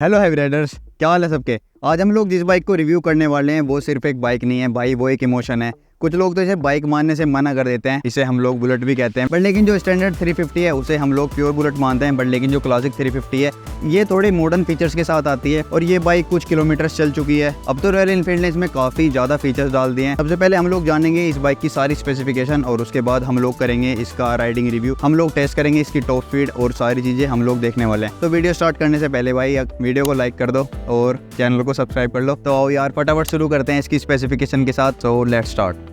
Hello heavy Riders, क्या हाल है सबके। आज हम लोग जिस बाइक को रिव्यू करने वाले हैं वो सिर्फ एक बाइक नहीं है भाई, वो एक इमोशन है। कुछ लोग तो इसे बाइक मानने से मना कर देते हैं, इसे हम लोग बुलेट भी कहते हैं, बट लेकिन जो स्टैंडर्ड 350 है उसे हम लोग प्योर बुलेट मानते हैं। बट लेकिन जो क्लासिक 350 है ये थोड़े मॉडर्न फीचर्स के साथ आती है और ये बाइक कुछ किलोमीटर चल चुकी है। अब तो रॉयल एनफील्ड ने इसमें काफी ज्यादा फीचर्स डाल दिए हैं। सबसे पहले हम लोग जानेंगे इस बाइक की सारी स्पेसिफिकेशन और उसके बाद हम लोग करेंगे इसका राइडिंग रिव्यू। हम लोग टेस्ट करेंगे इसकी टॉप स्पीड और सारी चीजें हम लोग देखने वाले हैं। तो वीडियो स्टार्ट करने से पहले भाई वीडियो को लाइक कर दो और चैनल को सब्सक्राइब कर लो। तो आओ यार फटाफट शुरू करते हैं इसकी स्पेसिफिकेशन के साथ। So let's start.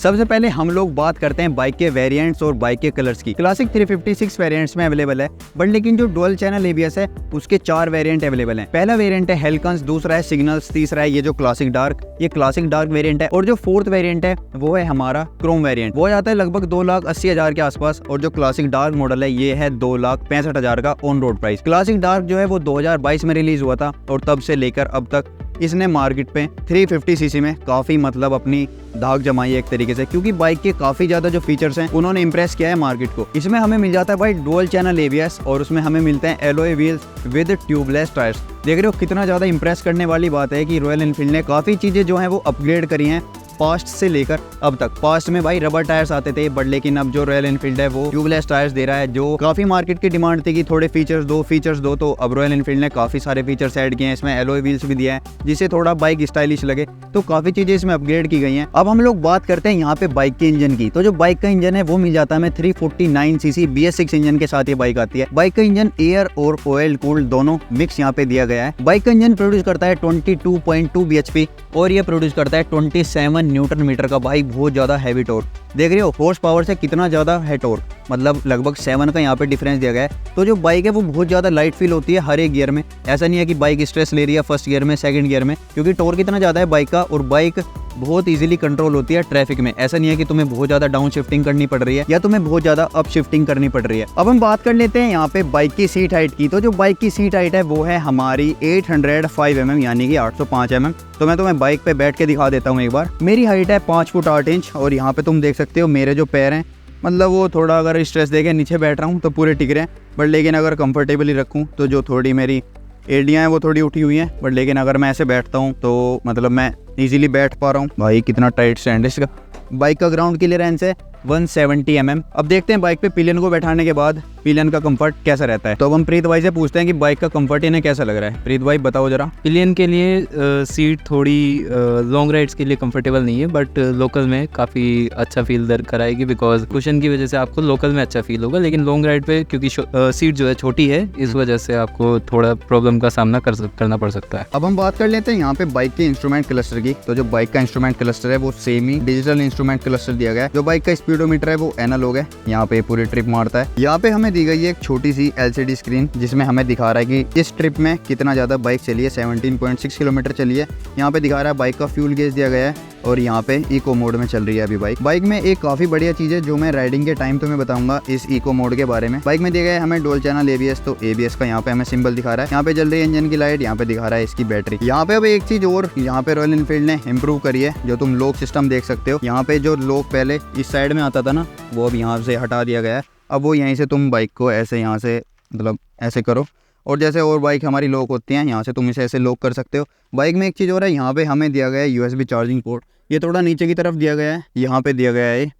सबसे पहले हम लोग बात करते हैं बाइक के वेरिएंट्स और बाइक के कलर्स की। क्लासिक 356 वेरिएंट्स में अवेलेबल है, बट लेकिन जो डुअल चैनल एबीएस है उसके 4 वेरिएंट अवेलेबल हैं। पहला वेरिएंट है हेलकंस, दूसरा है सिग्नल्स, तीसरा है ये जो क्लासिक डार्क, ये क्लासिक डार्क वेरिएंट है, और जो फोर्थ वेरिएंट है वो है हमारा क्रोम वेरिएंट। वो आता है लगभग 2,80,000 के आसपास, और जो क्लासिक डार्क मॉडल है ये है 2,65,000 का on road price. Classic dark जो है वो 2022 में रिलीज हुआ था और तब से लेकर अब तक इसने मार्केट पे 350 सीसी में काफी मतलब अपनी धाक जमाई है एक तरीके से, क्योंकि बाइक के काफी ज्यादा जो फीचर्स हैं उन्होंने इंप्रेस किया है मार्केट को। इसमें हमें मिल जाता है भाई डुअल चैनल एबीएस और उसमें हमें मिलते हैं alloy wheels with tubeless tyres. देख रहे हो कितना ज्यादा इंप्रेस करने वाली बात है कि रॉयल एनफील्ड ने काफी चीजें जो है वो अपग्रेड करी हैं पास्ट से लेकर अब तक। पास्ट में भाई रबर टायर्स आते थे, बट लेकिन अब जो रॉयल एनफील्ड है वो ट्यूबलेस टायर्स दे रहा है, जो काफी मार्केट की डिमांड थी कि थोड़े फीचर्स दो। तो अब रॉयल एनफील्ड ने काफी सारे फीचर्स ऐड किए हैं, इसमें एलॉय व्हील्स भी दिया है जिससे थोड़ा बाइक स्टाइलिश लगे। तो काफी चीजें इसमें अपग्रेड की गई हैं। अब हम लोग बात करते हैं यहाँ पे बाइक के इंजन की। तो जो बाइक का इंजन है वो मिल जाता है हमें 349 सीसी BS6 इंजन के साथ ये बाइक आती है। बाइक का इंजन एयर और ऑयल कूल्ड दोनों मिक्स यहाँ पे दिया गया है। बाइक का इंजन प्रोड्यूस करता है 22.2 bhp और ये प्रोड्यूस करता है 27 न्यूटन मीटर का भाई बहुत ज्यादा हैवी टॉर्क। देख रहे हो हॉर्स पावर से कितना ज्यादा है टॉर्क, मतलब लगभग 7 का यहाँ पे डिफरेंस दिया गया है। तो जो बाइक है वो बहुत ज्यादा लाइट फील होती है हर एक गियर में। ऐसा नहीं है कि बाइक स्ट्रेस ले रही है फर्स्ट गियर में सेकंड गियर में, क्योंकि टॉर्क इतना ज्यादा है बाइक का और बाइक बहुत इजीली कंट्रोल होती है ट्रैफिक में। ऐसा नहीं है कि तुम्हें बहुत ज्यादा डाउन शिफ्टिंग करनी पड़ रही है या तुम्हें बहुत ज्यादा अप शिफ्टिंग करनी पड़ रही है। अब हम बात कर लेते हैं यहाँ पे बाइक की सीट हाइट की। तो जो बाइक की सीट हाइट है वो है हमारी 805 mm यानी कि 805 mm। तो मैं तुम्हें बाइक पे बैठ के दिखा देता हूँ एक बार। मेरी हाइट है 5 फुट 8 इंच और यहाँ पे तुम देख सकते हो मेरे जो पैर हैं, मतलब वो थोड़ा अगर स्ट्रेस देके नीचे बैठ रहा हूँ तो पूरे टिक रहे हैं, बट लेकिन अगर कंफर्टेबली रखूँ तो जो थोड़ी मेरी एड़ियाँ हैं वो थोड़ी उठी हुई हैं, बट लेकिन अगर मैं ऐसे बैठता हूँ तो मतलब मैं इजीली बैठ पा रहा हूँ। भाई कितना टाइट स्टैंड है इसका। बाइक का ग्राउंड क्लियरेंस है 170 mm। अब देखते हैं बाइक पे पिलियन को बैठाने के बाद पिलियन का कंफर्ट कैसा रहता है। तो अब हम प्रीत भाई से पूछते हैं कि बाइक का कंफर्ट इन्हें कैसा लग रहा है। प्रीत भाई बताओ जरा। पिलियन के लिए सीट थोड़ी लॉन्ग राइड्स के लिए कंफर्टेबल नहीं है, बट लोकल में काफ़ी अच्छा फील दर कराएगी, बिकॉज कुशन की वजह से आपको लोकल में अच्छा फील होगा। लेकिन लॉन्ग राइड पे क्योंकि सीट जो है छोटी है, इस वजह से आपको थोड़ा प्रॉब्लम का सामना करना पड़ सकता है। अब हम बात कर लेते हैं यहाँ पे बाइक के इंस्ट्रूमेंट क्लस्टर की। तो जो बाइक का इंस्ट्रूमेंट क्लस्टर है वो सेम ही डिजिटल इंस्ट्रूमेंट क्लस्टर दिया गया है। जो बाइक का स्पीडोमीटर है वो एनालॉग है, यहाँ पे पूरी ट्रिप मारता है। यहाँ पे हमें दी गई है एक छोटी सी LCD स्क्रीन जिसमें हमें दिखा रहा है कि इस ट्रिप में कितना ज्यादा बाइक चली है। 17.6 किलोमीटर चली है। यहाँ पे दिखा रहा है बाइक का फ्यूल गेज दिया गया है और यहाँ पे इको मोड में चल रही है अभी बाइक। बाइक में एक काफी बढ़िया चीज है जो मैं राइडिंग के टाइम तुम्हें बताऊंगा इस इको मोड के बारे में। बाइक में दिया गया है हमें डुअल चैनल ABS, तो ABS का यहाँ पे हमें सिंबल दिखा रहा है। यहाँ पे जल रही है इंजन की लाइट, यहाँ पे दिखा रहा है इसकी बैटरी। यहाँ पे अब एक चीज और यहाँ पे रॉयल एनफील्ड ने इम्प्रूव करी है, जो तुम लॉक सिस्टम देख सकते हो। यहाँ पे जो लॉक पहले इस साइड में आता था ना, वो अब यहाँ से हटा दिया गया है। अब वो यहीं से तुम बाइक को ऐसे यहाँ से मतलब ऐसे करो और जैसे और बाइक हमारी लॉक होती हैं यहाँ से तुम इसे ऐसे लॉक कर सकते हो। बाइक में एक चीज़ और है, यहाँ पे हमें दिया गया है USB चार्जिंग पोर्ट। ये थोड़ा नीचे की तरफ दिया गया है, यहाँ पे दिया गया है,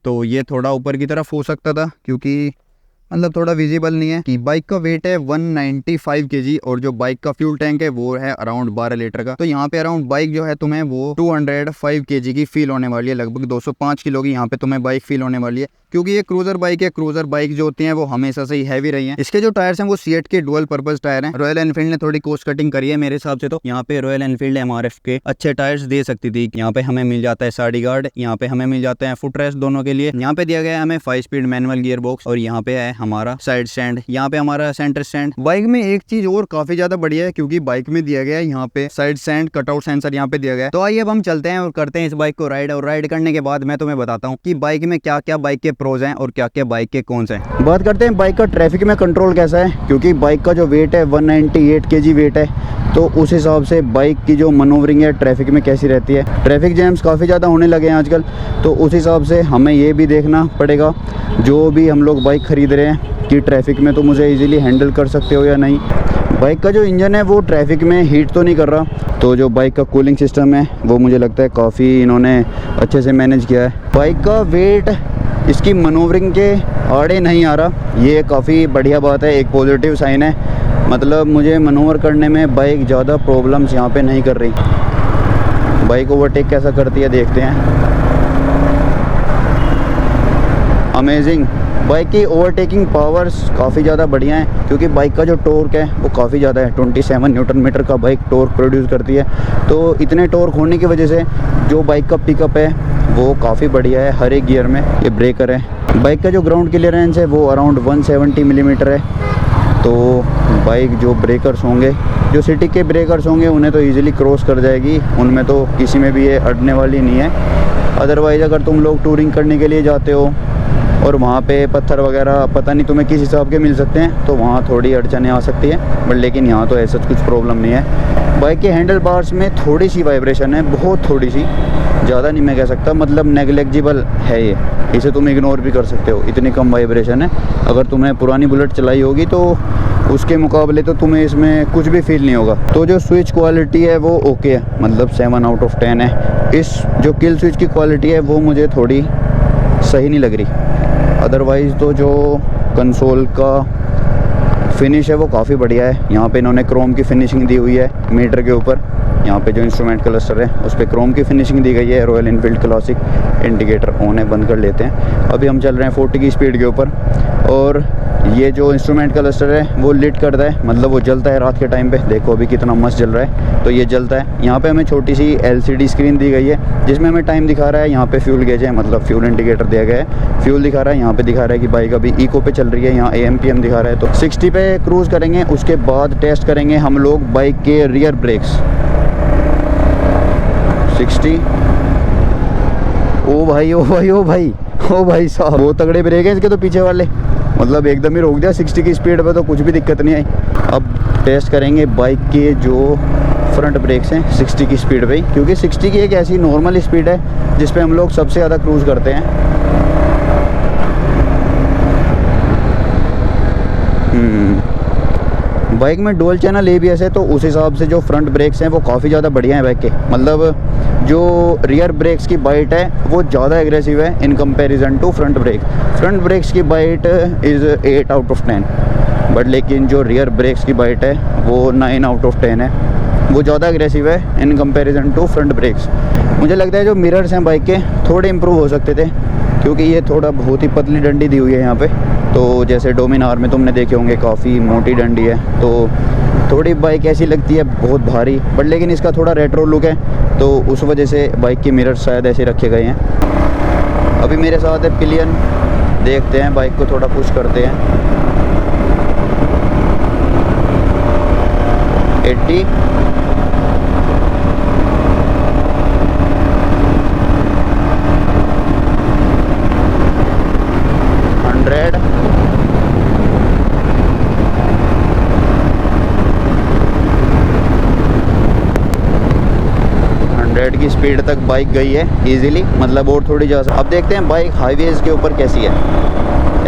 तो ये थोड़ा ऊपर की तरफ हो सकता था क्योंकि मतलब थोड़ा विजिबल नहीं है। कि बाइक का वेट है 195 kg और जो बाइक का फ्यूल टैंक है वो है अराउंड 12 लीटर का। तो यहाँ पे अराउंड बाइक जो है तुम्हें वो 205 kg की फील होने वाली है, लगभग 205 किलो की यहाँ पे तुम्हें बाइक फील होने वाली है, क्योंकि ये क्रूजर बाइक है। क्रूजर बाइक जो होती हैं वो हमेशा से ही हैवी रही हैं। इसके जो टायर्स हैं वो सीएट के डुअल पर्पस टायर हैं। रॉयल एनफील्ड ने थोड़ी कॉस्ट कटिंग करी है मेरे हिसाब से। तो यहाँ पे रॉयल एनफील्ड MRF के अच्छे टायर्स दे सकती थी। यहाँ पे हमें मिल जाता है साडी गार्ड, यहाँ पे हमें मिल जाता है फुट रेस्ट दोनों के लिए। यहाँ पे दिया गया है हमें 5 स्पीड मैनुअल गियर बॉक्स और यहाँ पे है हमारा साइड स्टैंड, यहाँ पे हमारा सेंटर स्टैंड। बाइक में एक चीज और काफी ज्यादा बढ़िया है, क्योंकि बाइक में दिया गया है यहाँ पे साइड स्टैंड कटआउट सेंसर यहाँ पे दिया गया है। तो आइए अब हम चलते हैं और करते हैं इस बाइक को राइड, और राइड करने के बाद मैं तुम्हें बताता हूँ कि बाइक में क्या क्या बाइक के प्रोज हैं और क्या क्या बाइक के कौन से हैं। बात करते हैं बाइक का ट्रैफिक में कंट्रोल कैसा है, क्योंकि बाइक का जो वेट है 198 kg वेट है, तो उस हिसाब से बाइक की जो मनोवरिंग है ट्रैफिक में कैसी रहती है। ट्रैफिक जैम्स काफ़ी ज़्यादा होने लगे हैं आजकल, तो उस हिसाब से हमें ये भी देखना पड़ेगा जो भी हम लोग बाइक ख़रीद रहे हैं कि ट्रैफिक में तो मुझे ईज़िली हैंडल कर सकते हो या नहीं। बाइक का जो इंजन है वो ट्रैफिक में हीट तो नहीं कर रहा, तो जो बाइक का कूलिंग सिस्टम है वो मुझे लगता है काफ़ी इन्होंने अच्छे से मैनेज किया है। बाइक का वेट इसकी मनोवरिंग के आड़े नहीं आ रहा, ये काफ़ी बढ़िया बात है, एक पॉजिटिव साइन है। मतलब मुझे मनोवर करने में बाइक ज़्यादा प्रॉब्लम्स यहाँ पे नहीं कर रही। बाइक ओवरटेक कैसा करती है देखते हैं। अमेजिंग, बाइक की ओवरटेकिंग पावर्स काफ़ी ज़्यादा बढ़िया है, क्योंकि बाइक का जो टॉर्क है वो काफ़ी ज़्यादा है। 27 न्यूटन मीटर का बाइक टॉर्क प्रोड्यूस करती है, तो इतने टॉर्क होने की वजह से जो बाइक का पिकअप है वो काफ़ी बढ़िया है हर एक गियर में। ये ब्रेकर है, बाइक का जो ग्राउंड क्लियरेंस है वो अराउंड 170 मिलीमीटर है, तो बाइक जो ब्रेकर्स होंगे, जो सिटी के ब्रेकर्स होंगे उन्हें तो ईज़िली क्रॉस कर जाएगी, उनमें तो किसी में भी ये अड़ने वाली नहीं है। अदरवाइज़ अगर तुम लोग टूरिंग करने के लिए जाते हो और वहाँ पे पत्थर वगैरह पता नहीं तुम्हें किस हिसाब के मिल सकते हैं, तो वहाँ थोड़ी अड़चनें आ सकती है, बट लेकिन यहाँ तो ऐसा कुछ प्रॉब्लम नहीं है। बाइक के हैंडल बार्स में थोड़ी सी वाइब्रेशन है, बहुत थोड़ी सी, ज़्यादा नहीं मैं कह सकता, मतलब नेग्लेक्जिबल है ये, इसे तुम इग्नोर भी कर सकते हो, इतनी कम वाइब्रेशन है। अगर तुम्हें पुरानी बुलेट चलाई होगी तो उसके मुकाबले तो तुम्हें इसमें कुछ भी फील नहीं होगा। तो जो स्विच क्वालिटी है वो ओके है, मतलब 7 आउट ऑफ 10 है। इस जो किल स्विच की क्वालिटी है वो मुझे थोड़ी सही नहीं लग रही। अदरवाइज़ तो जो कंसोल का फिनिश है वो काफ़ी बढ़िया है। यहाँ पे इन्होंने क्रोम की फिनिशिंग दी हुई है मीटर के ऊपर, यहाँ पे जो इंस्ट्रूमेंट क्लस्टर है उस पर क्रोम की फिनिशिंग दी गई है। Royal Enfield classic, indicator on है, बंद कर लेते हैं। अभी हम चल रहे हैं 40 की स्पीड के ऊपर, और ये जो इंस्ट्रूमेंट क्लस्टर है वो लिट करता है, मतलब वो जलता है रात के टाइम पे। देखो अभी कितना मस्त जल रहा है, तो ये जलता है। यहाँ पे हमें छोटी सी LCD स्क्रीन दी गई है जिसमें हमें टाइम दिखा रहा है। यहाँ पे फ्यूल गेज है, मतलब फ्यूल इंडिकेटर दिया गया है, फ्यूल दिखा रहा है। यहाँ पे दिखा रहा है कि बाइक अभी इको पे चल रही है, यहाँ AM PM दिखा रहा है। तो 60 पे क्रूज़ करेंगे, उसके बाद टेस्ट करेंगे हम लोग बाइक के रियर ब्रेक्स। 60, ओ भाई ओ भाई ओ भाई ओ भाई साहब, बहुत तगड़े ब्रेक हैं इसके तो पीछे वाले, मतलब एकदम ही रोक दिया 60 की स्पीड पे, तो कुछ भी दिक्कत नहीं आई। अब टेस्ट करेंगे बाइक के जो फ्रंट ब्रेक्स हैं 60 की स्पीड पे, क्योंकि 60 की एक ऐसी नॉर्मल स्पीड है जिस पे हम लोग सबसे ज़्यादा क्रूज़ करते हैं। बाइक में डुअल चैनल ABS है, तो उस हिसाब से जो फ्रंट ब्रेक्स हैं वो काफ़ी ज़्यादा बढ़िया हैं बाइक के। मतलब जो रियर ब्रेक्स की बाइट है वो ज़्यादा एग्रेसिव है in comparison to front brake. Front brakes की bite is 8 out of 10, but लेकिन जो रियर ब्रेक्स की बाइट है वो 9 आउट ऑफ 10 है, वो ज़्यादा एग्रेसिव है in comparison to front brakes. मुझे लगता है जो मिरर्स हैं बाइक के थोड़े इम्प्रूव हो सकते थे, क्योंकि ये थोड़ा बहुत ही पतली डंडी दी हुई है यहाँ पे। तो जैसे डोमिनार में तुमने देखे होंगे काफ़ी मोटी डंडी है, तो थोड़ी बाइक ऐसी लगती है बहुत भारी, बट लेकिन इसका थोड़ा रेट्रो लुक है, तो उस वजह से बाइक के मिरर शायद ऐसे रखे गए हैं। अभी मेरे साथ है पिलियन, देखते हैं बाइक को थोड़ा पुश करते हैं। 80, 100, 100 की स्पीड तक बाइक गई है इजीली, मतलब और थोड़ी जा सकती। अब देखते हैं बाइक हाईवेज के ऊपर कैसी है,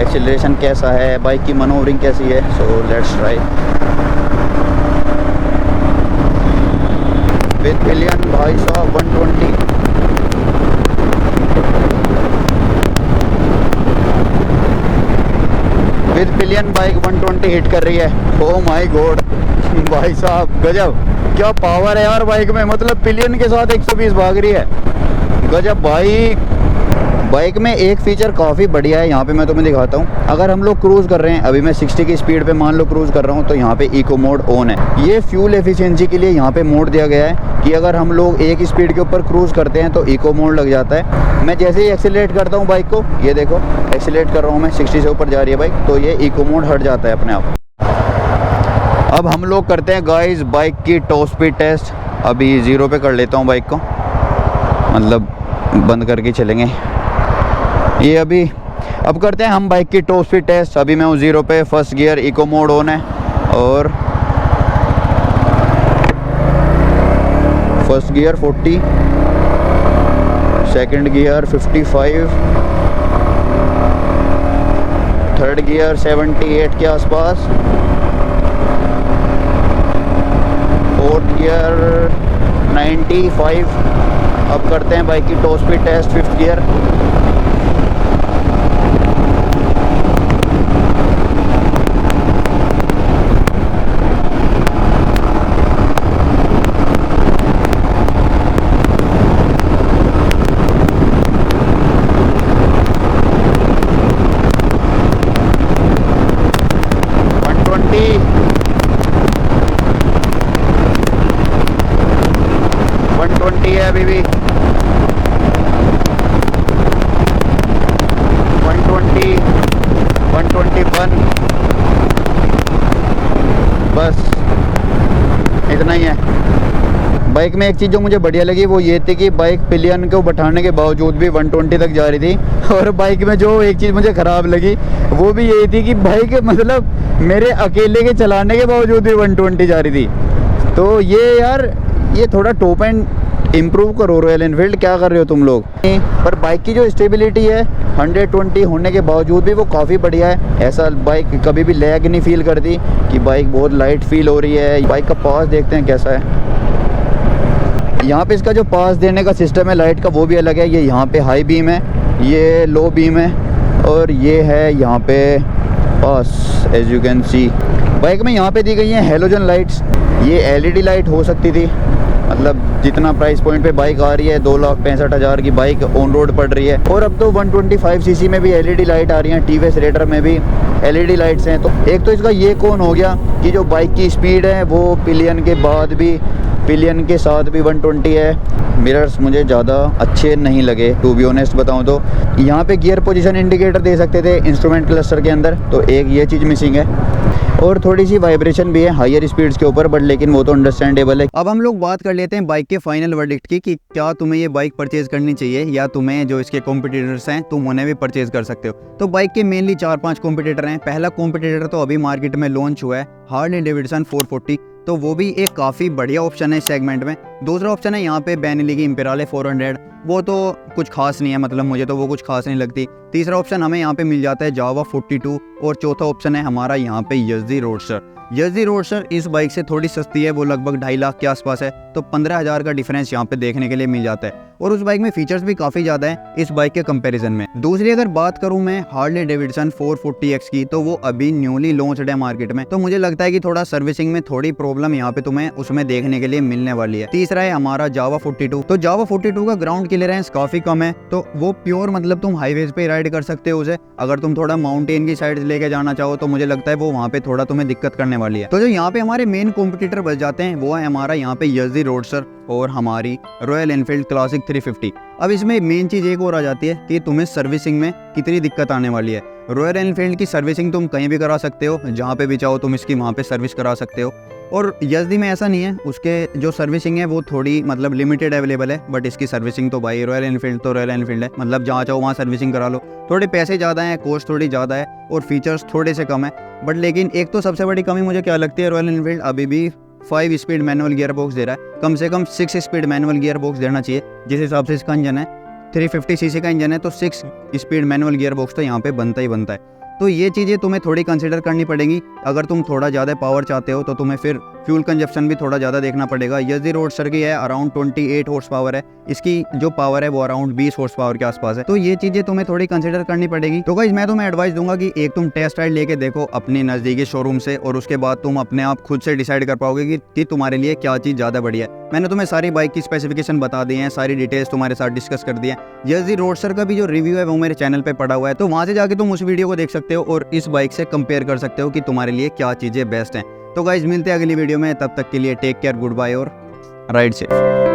एक्सीलरेशन कैसा है, बाइक की मनोवरिंग कैसी है। So let's try with pillion. भाई साहब 120, विद पिलियन बाइक 120 हिट कर रही है। ओ माय गॉड भाई साहब गजब, क्या पावर है यार बाइक में, मतलब पिलियन के साथ 120 भाग रही है, गजब भाई। बाइक में एक फीचर काफ़ी बढ़िया है, यहाँ पे मैं तुम्हें दिखाता हूँ। अगर हम लोग क्रूज़ कर रहे हैं, अभी मैं 60 की स्पीड पे मान लो क्रूज़ कर रहा हूँ, तो यहाँ पे इको मोड ऑन है। ये फ्यूल एफिशिएंसी के लिए यहाँ पे मोड दिया गया है कि अगर हम लोग एक स्पीड के ऊपर क्रूज़ करते हैं तो इको मोड लग जाता है। मैं जैसे ही एक्सीलरेट करता हूँ बाइक को, ये देखो एक्सीलरेट कर रहा हूँ मैं, 60 से ऊपर जा रही है बाइक, तो ये इको मोड हट जाता है अपने आप। अब हम लोग करते हैं गाइस बाइक की टॉप स्पीड टेस्ट। अभी 0 पे कर लेता हूँ बाइक को, मतलब बंद करके चलेंगे। ये अभी अब करते हैं हम बाइक की टॉप स्पीड टेस्ट। अभी मैं हूँ 0 पे, first gear eco mode on है और first gear 40, second gear 55, third gear 78 के आसपास, फोर्थ गियर 95। अब करते हैं बाइक की top speed test, fifth gear. अभी भी 120, 121, बस इतना ही है। बाइक में एक चीज़ जो मुझे बढ़िया लगी वो ये थी कि बाइक पिलियन को बैठाने के बावजूद भी 120 तक जा रही थी। और बाइक में जो एक चीज़ मुझे ख़राब लगी वो भी यही थी कि बाइक मतलब मेरे अकेले के चलाने के बावजूद भी 120 जा रही थी। तो ये यार ये थोड़ा टॉप एंड इम्प्रूव करो रॉयल एनफील्ड, क्या कर रहे हो तुम लोग। पर बाइक की जो स्टेबिलिटी है 120 होने के बावजूद भी वो काफ़ी बढ़िया है। ऐसा बाइक कभी भी लैग नहीं फील करती कि बाइक बहुत लाइट फील हो रही है। बाइक का पास देखते हैं कैसा है। यहाँ पे इसका जो पास देने का सिस्टम है लाइट का वो भी अलग है। ये यहाँ पे हाई बीम है, ये लो बीम है और ये है यहाँ पे पास। As you can see bike में यहाँ पे दी गई हैं हेलोजन लाइट्स। ये एलईडी लाइट हो सकती थी, मतलब जितना प्राइस पॉइंट पे बाइक आ रही है 2,65,000 की बाइक ऑन रोड पड़ रही है। और अब तो 125 सीसी में भी एलईडी लाइट आ रही हैं, टीवीएस रेडर में भी एलईडी लाइट्स हैं। तो एक तो इसका ये कौन हो गया कि जो बाइक की स्पीड है वो पिलियन के बाद भी, पिलियन के साथ भी 120 है। मिरर्स मुझे ज़्यादा अच्छे नहीं लगे टू बी ऑनेस्ट बताऊँ तो। यहाँ पे गियर पोजीशन इंडिकेटर दे सकते थे इंस्ट्रूमेंट क्लस्टर के अंदर, तो एक ये चीज़ मिसिंग है। और थोड़ी सी वाइब्रेशन भी है हायर स्पीड्स के ऊपर, बट लेकिन वो तो अंडरस्टैंडेबल है। अब हम लोग बात कर लेते हैं बाइक के फाइनल वर्डिक्ट की कि क्या तुम्हें ये बाइक परचेज करनी चाहिए या तुम्हें जो इसके कॉम्पिटिटर्स हैं तुम उन्हें भी परचेज कर सकते हो। तो बाइक के मेनली 4-5 कॉम्पिटिटर हैं। पहला कॉम्पिटिटर तो अभी मार्केट में लॉन्च हुआ है, हार्ले डेविडसन 440, तो वो भी एक काफ़ी बढ़िया ऑप्शन है इस सेगमेंट में। दूसरा ऑप्शन है यहाँ पे बेनेली की इम्पेराले 400, वो तो कुछ खास नहीं है, मतलब मुझे तो वो कुछ खास नहीं लगती। तीसरा ऑप्शन हमें यहाँ पे मिल जाता है जावा 42 और चौथा ऑप्शन है हमारा यहाँ पे यज़दी रोडस्टर। यज़दी रोडस्टर इस बाइक से थोड़ी सस्ती है, वो लगभग 2.5 लाख के आसपास है, तो 15,000 का डिफरेंस यहाँ पे देखने के लिए मिल जाता है। और उस बाइक में फीचर्स भी काफ़ी ज़्यादा हैं इस बाइक के कंपैरिजन में। दूसरी अगर बात करूँ मैं हार्ले डेविडसन 440X की, तो वो अभी न्यूली लॉन्च्ड है मार्केट में, तो मुझे लगता है कि थोड़ा सर्विसिंग में थोड़ी प्रॉब्लम यहाँ पे तुम्हें उसमें देखने के लिए मिलने वाली है। तीसरा है हमारा जावा 42, तो जावा 42 का ग्राउंड क्लियरेंस काफ़ी कम है, तो वो प्योर मतलब तुम हाईवेज पे राइड कर सकते हो उसे। अगर तुम थोड़ा माउंटेन की साइड लेके जाना चाहो तो मुझे लगता है वो वहाँ पे थोड़ा तुम्हें दिक्कत करने वाली है। तो जो यहाँ पे हमारे मेन कॉम्पिटिटर बच जाते हैं वो है हमारा यहाँ पे यज़दी रोडस्टर और हमारी रॉयल एनफील्ड क्लासिक 350। अब इसमें मेन चीज़ एक और आ जाती है कि तुम्हें सर्विसिंग में कितनी दिक्कत आने वाली है। रॉयल एनफील्ड की सर्विसिंग तुम कहीं भी करा सकते हो, जहाँ पे भी चाहो तुम इसकी वहाँ पे सर्विस करा सकते हो। और यज़दी में ऐसा नहीं है, उसके जो सर्विसिंग है वो थोड़ी मतलब लिमिटेड अवेलेबल है, बट इसकी सर्विसिंग तो भाई रॉयल एनफील्ड तो रॉयल एनफील्ड है, मतलब जहाँ चाहो वहाँ सर्विसिंग करा लो। थोड़े पैसे ज़्यादा हैं, कॉस्ट थोड़ी ज़्यादा है और फीचर्स थोड़े से कम है, बट लेकिन एक तो सबसे बड़ी कमी मुझे क्या लगती है, रॉयल एनफील्ड अभी भी 5 स्पीड मैनुअल गियर बॉक्स दे रहा है। कम से कम 6 स्पीड मैनुअल गियर बॉक्स देना चाहिए। जिस हिसाब से इसका इंजन है 350 सीसी का इंजन है, तो 6 स्पीड मैनुअल गियर बॉक्स तो यहाँ पे बनता ही बनता है। तो ये चीज़ें तुम्हें थोड़ी कंसिडर करनी पड़ेंगी। अगर तुम थोड़ा ज़्यादा पावर चाहते हो तो तुम्हें फिर फ्यूल कंजप्शन भी थोड़ा ज़्यादा देखना पड़ेगा। यज़दी रोडस्टर की है अराउंड 28 हॉर्स पावर है, इसकी जो पावर है वो अराउंड 20 हॉर्स पावर के आसपास है, तो ये चीज़ें तुम्हें थोड़ी कंसिडर करनी पड़ेगी। तो गाइस मैं तुम्हें एडवाइस दूंगा कि एक तुम टेस्ट राइड लेके देखो अपने नज़दीकी शोरूम से, और उसके बाद तुम अपने आप खुद से डिसाइड कर पाओगे कि तुम्हारे लिए क्या चीज़ ज़्यादा बढ़िया है। मैंने तुम्हें सारी बाइक की स्पेसिफिकेशन बता दी है, सारी डिटेल्स तुम्हारे साथ डिस्कस कर दी है। यज़दी रोडस्टर का भी जो रिव्यू है वो मेरे चैनल पे पड़ा हुआ है, तो वहाँ से जाके तुम उस वीडियो को देख सकते हो और इस बाइक से कंपेयर कर सकते हो कि तुम्हारे लिए क्या चीज़ें बेस्ट हैं। तो गाइज मिलते हैं अगली वीडियो में, तब तक के लिए टेक केयर, गुड बाय और राइड सेफ।